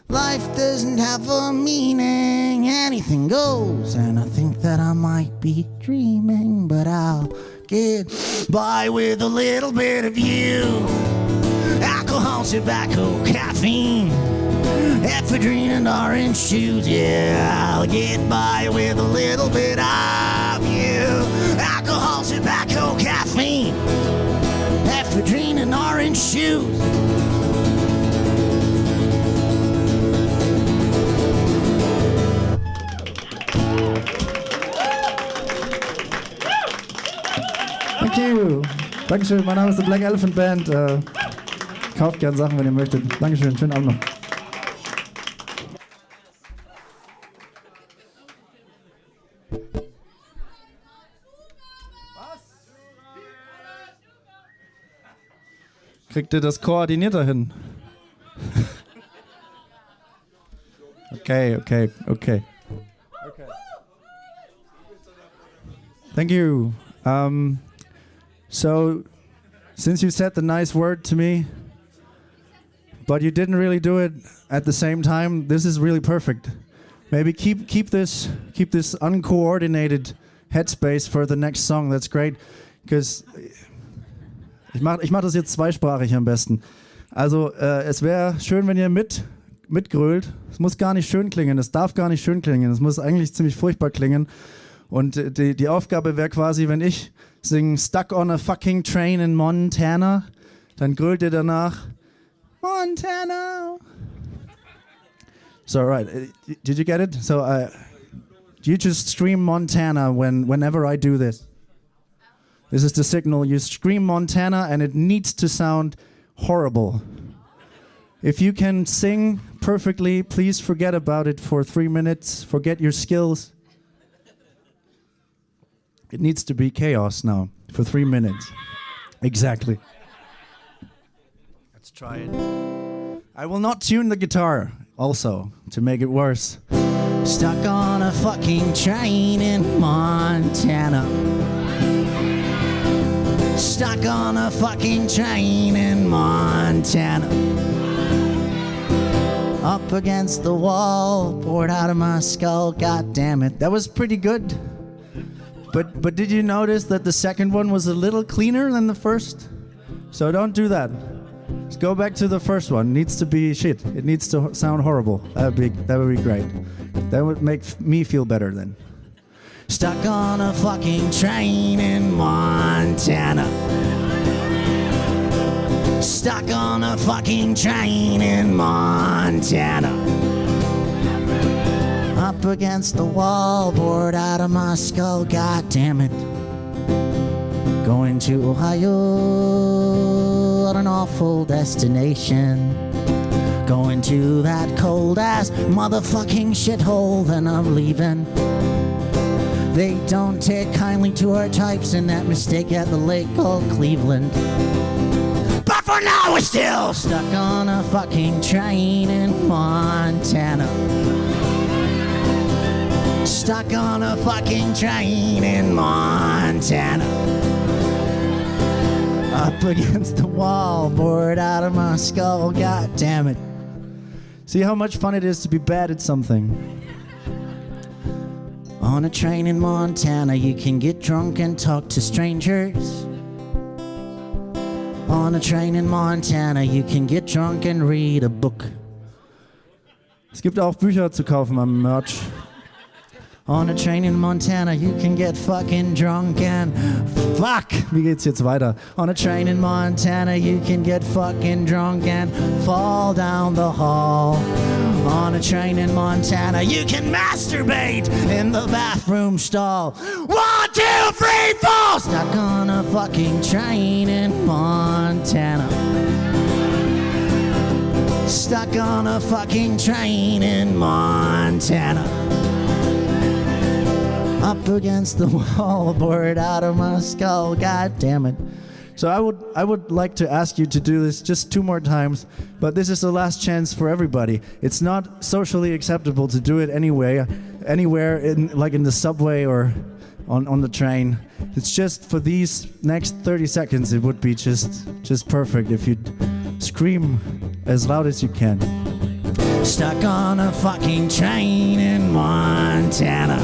Life doesn't have a meaning. Anything goes, and I think that I might be dreaming, but I'll get by with a little bit of you. Alcohol, tobacco, caffeine, ephedrine and orange juice. Yeah, I'll get by with a little bit of you. Alcohol, tobacco, caffeine, ephedrine and orange juice. Thank you. Dankeschön, mein Name ist The Black Elephant Band. Kauft gern Sachen, wenn ihr möchtet. Dankeschön, schönen Abend noch. Kriegt ihr das koordinierter hin? Okay. Thank you. So, since you said the nice word to me, but you didn't really do it at the same time, this is really perfect. Maybe keep this uncoordinated headspace for the next song. That's great, because ich mach das jetzt zweisprachig am besten. Also es wäre schön, wenn ihr mitgrölt. Es muss gar nicht schön klingen, es darf gar nicht schön klingen, es muss eigentlich ziemlich furchtbar klingen. Und die Aufgabe wäre quasi, wenn ich singe Stuck on a fucking train in Montana, dann grölt ihr danach Montana. So right, did you get it? So you just scream Montana whenever I do this. This is the signal. You scream Montana and it needs to sound horrible. If you can sing perfectly, please forget about it for 3 minutes. Forget your skills. It needs to be chaos now for 3 minutes. Exactly. Let's try it. I will not tune the guitar also to make it worse. Stuck on a fucking train in Montana. Stuck on a fucking train in Montana. Up against the wall, poured out of my skull, god damn it. That was pretty good. But did you notice that the second one was a little cleaner than the first? So don't do that. Just go back to the first one. It needs to be shit. It needs to sound horrible. That would be great. That would make me feel better then. Stuck on a fucking train in Montana. Stuck on a fucking train in Montana. Up against the wall, bored out of my skull, god damn it. Going to Ohio, what an awful destination. Going to that cold ass motherfucking shithole, then I'm leaving. They don't take kindly to our types in that mistake at the lake called Cleveland. But for now we're still stuck on a fucking train in Montana. Stuck on a fucking train in Montana. Up against the wall, bored out of my skull, god damn it. See how much fun it is to be bad at something. On a train in Montana, you can get drunk and talk to strangers. On a train in Montana, you can get drunk and read a book. Es gibt auch Bücher zu kaufen am Merch. On a train in Montana, you can get fucking drunk and fuck. Wie geht's jetzt weiter? On a train in Montana, you can get fucking drunk and fall down the hall. On a train in Montana, you can masturbate in the bathroom stall. 1, 2, 3, 4. Stuck on a fucking train in Montana. Stuck on a fucking train in Montana. Up against the wall, bored out of my skull, god damn it. So I would like to ask you to do this just 2 more times, but this is the last chance for everybody. It's not socially acceptable to do it anywhere in, like in the subway or on the train. It's just for these next 30 seconds, it would be just perfect if you'd scream as loud as you can. Stuck on a fucking train in Montana.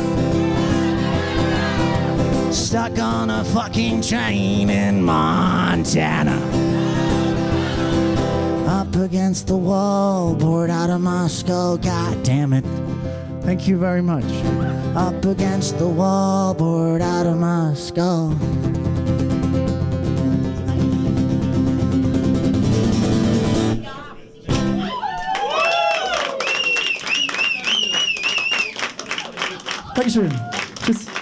Stuck on a fucking train in Montana. Up against the wall, bored out of my skull, god damn it. Thank you very much. Up against the wall, bored out of my skull. Dankeschön. Tschüss.